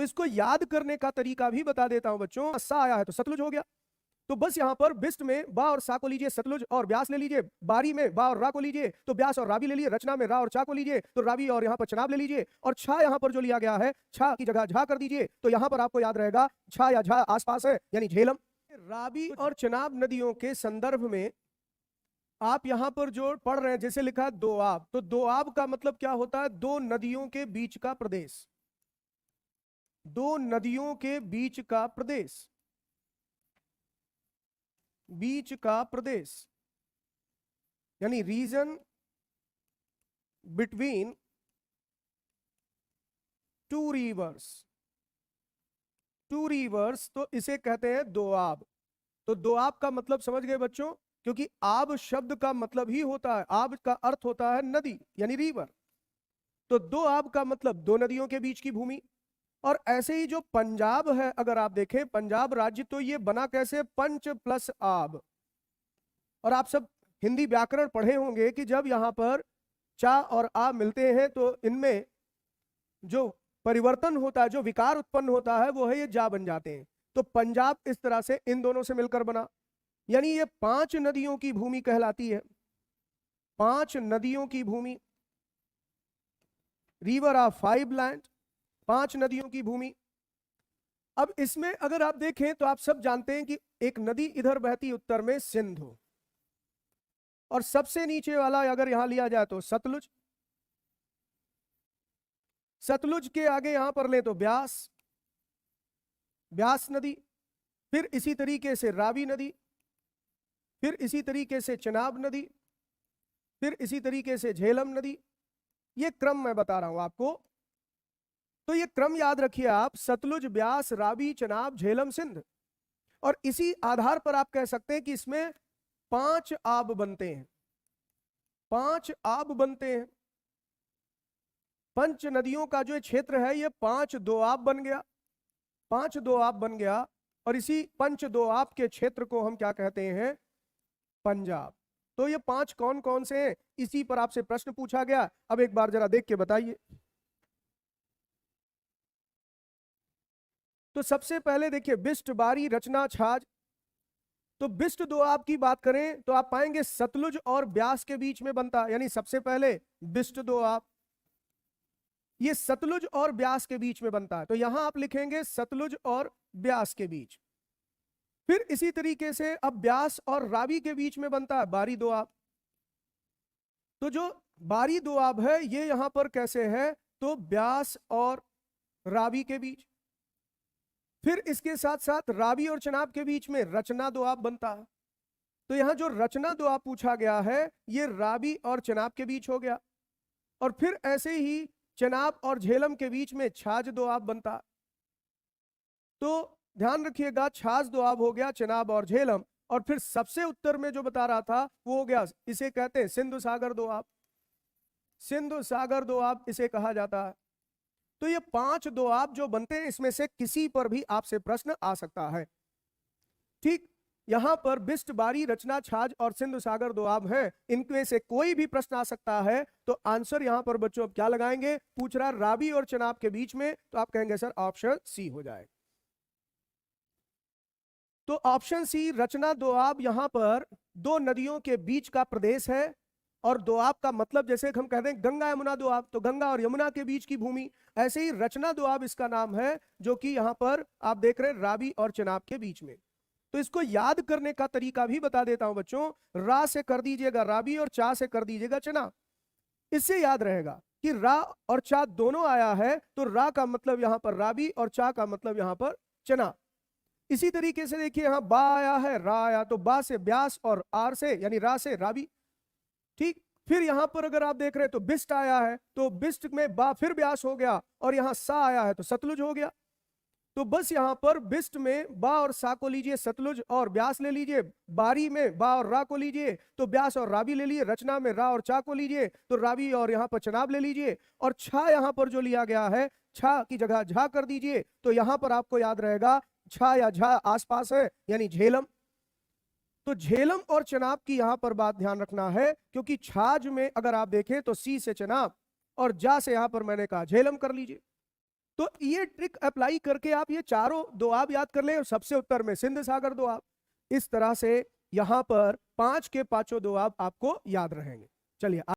तो इसको याद करने का तरीका भी बता देता हूं बच्चों। सा आया है तो सतलुज हो गया। तो बस यहां पर बिस्ट में बा और सा को लीजिए सतलुज और ब्यास ले लीजिए, बारी में बा और रा को लीजिए तो ब्यास और रावी ले लीजिए, रचना में रा और चा को लीजिए तो रावी और यहां पर चनाब ले लीजिए, और छा यहां पर जो लिया गया है छा की जगह झा कर दीजिए तो यहां पर आपको याद रहेगा छा या झा आसपास है यानी झेलम। रावी और चनाब नदियों के संदर्भ में आप यहां पर जो पढ़ रहे हैं जैसे लिखा है दोआब, तो दोआब का मतलब क्या होता है? दो नदियों के बीच का प्रदेश, दो नदियों के बीच का प्रदेश, बीच का प्रदेश यानी region between two rivers, two rivers, तो इसे कहते हैं दोआब। तो दोआब का मतलब समझ गए बच्चों, क्योंकि आब शब्द का मतलब ही होता है, आब का अर्थ होता है नदी यानी रिवर। तो दो आब का मतलब दो नदियों के बीच की भूमि। और ऐसे ही जो पंजाब है, अगर आप देखें पंजाब राज्य, तो ये बना कैसे? पंच प्लस आब। और आप सब हिंदी व्याकरण पढ़े होंगे कि जब यहां पर चा और आ मिलते हैं तो इनमें जो परिवर्तन होता है, जो विकार उत्पन्न होता है, वो है ये जा बन जाते हैं। तो पंजाब इस तरह से इन दोनों से मिलकर बना, यानी ये पांच नदियों की भूमि कहलाती है, पांच नदियों की भूमि, रिवर ऑफ फाइव लैंड, पांच नदियों की भूमि। अब इसमें अगर आप देखें तो आप सब जानते हैं कि एक नदी इधर बहती उत्तर में सिंधु, और सबसे नीचे वाला अगर यहां लिया जाए तो सतलुज, सतलुज के आगे यहां पर ले तो ब्यास, ब्यास नदी, फिर इसी तरीके से रावी नदी, फिर इसी तरीके से चनाब नदी, फिर इसी तरीके से झेलम नदी। ये क्रम मैं बता रहा हूं आपको, तो ये क्रम याद रखिए आप, सतलुज, ब्यास, रावी, चनाब, झेलम, सिंध। और इसी आधार पर आप कह सकते हैं कि इसमें पांच आब बनते हैं, पांच आब बनते हैं। पंच नदियों का जो क्षेत्र है ये पांच दोआब बन गया, पांच दोआब बन गया। और इसी पंच दोआब के क्षेत्र को हम क्या कहते हैं? पंजाब। तो ये पांच कौन कौन से हैं, इसी पर आपसे प्रश्न पूछा गया। अब एक बार जरा देख के बताइए। तो सबसे पहले देखिए बिस्ट, बारी, रचना, छाछ। तो बिस्ट दोआब की बात करें तो आप पाएंगे सतलुज और ब्यास के बीच में बनता, यानी सबसे पहले बिस्ट दोआब ये सतलुज और ब्यास के बीच में बनता है, तो यहां आप लिखेंगे सतलुज और ब्यास के बीच। फिर इसी तरीके से अब ब्यास और रावी के बीच में बनता है बारी दोआब। तो जो बारी दोआब है ये यहां पर कैसे है? तो ब्यास और रावी के बीच। फिर इसके साथ साथ रावी और चनाब के बीच में रचना दोआब बनता है। तो यहां जो रचना दोआब पूछा गया है ये रावी और चनाब के बीच हो गया। और फिर ऐसे ही चनाब और झेलम के बीच में छाछ दोआब बनता। तो ध्यान रखिएगा, छाछ दोआब हो गया, चनाब और झेलम। और फिर सबसे उत्तर में जो बता रहा था वो हो गया, इसे कहते हैं सिंधु सागर दोआब, सिंधु सागर दोआब इसे कहा जाता है। तो ये पांच दोआब जो बनते हैं इसमें से किसी पर भी आपसे प्रश्न आ सकता है। ठीक, यहां पर बिस्ट, बारी, रचना, छाछ और सिंधु सागर दोआब हैं, इनमें से कोई भी प्रश्न आ सकता है। तो आंसर यहां पर बच्चों अब क्या लगाएंगे? पूछ रहा रावी और चनाब के बीच में, तो आप कहेंगे सर ऑप्शन सी हो जाए। तो ऑप्शन सी रचना दोआब यहां पर दो नदियों के बीच का प्रदेश है। और दोआब का मतलब जैसे हम कहते हैं गंगा यमुना दोआब, तो गंगा और यमुना के बीच की भूमि। ऐसे ही रचना दोआब इसका नाम है, जो कि यहां पर आप देख रहे हैं रावी और चनाब के बीच में। तो इसको याद करने का तरीका भी बता देता हूं बच्चों। रा से कर दीजिएगा रावी और चा से कर दीजिएगा चना, इससे याद रहेगा कि रा और चा दोनों आया है, तो रा का मतलब यहां पर रावी और चा का मतलब यहां पर चना। इसी तरीके से देखिए यहां बा आया है, रा आया, तो बा से ब्यास और आर से यानी रा से रावी। ठीक, फिर यहां पर अगर आप देख रहे हैं तो बिस्ट आया है, तो बिस्ट में बा फिर ब्यास हो गया, और यहां सा आया है तो सतलुज हो गया। तो बस यहां पर बिस्ट में बा और सा को लीजिए सतलुज, और ब्यास ले लीजिए, बारी में बा और रा को लीजिए तो ब्यास और रावी ले लिए, रचना में रा और चा को लीजिए तो रावी और यहां पर चनाब ले लीजिए, और छा यहां पर जो लिया गया है छा की जगह झा कर दीजिए तो यहां पर आपको याद रहेगा छा या झा आसपास है यानी झेलम। तो झेलम और चनाब की यहां पर बात ध्यान रखना है, क्योंकि छाछ में अगर आप देखें तो सी से चनाब और जा से यहां पर मैंने कहा झेलम कर लीजिए। तो ये ट्रिक अप्लाई करके आप ये चारों दोआब याद कर लें और सबसे उत्तर में सिंध सागर दोआब। इस तरह से यहां पर 5 के 5 दोआब आपको याद रहेंगे। चलिए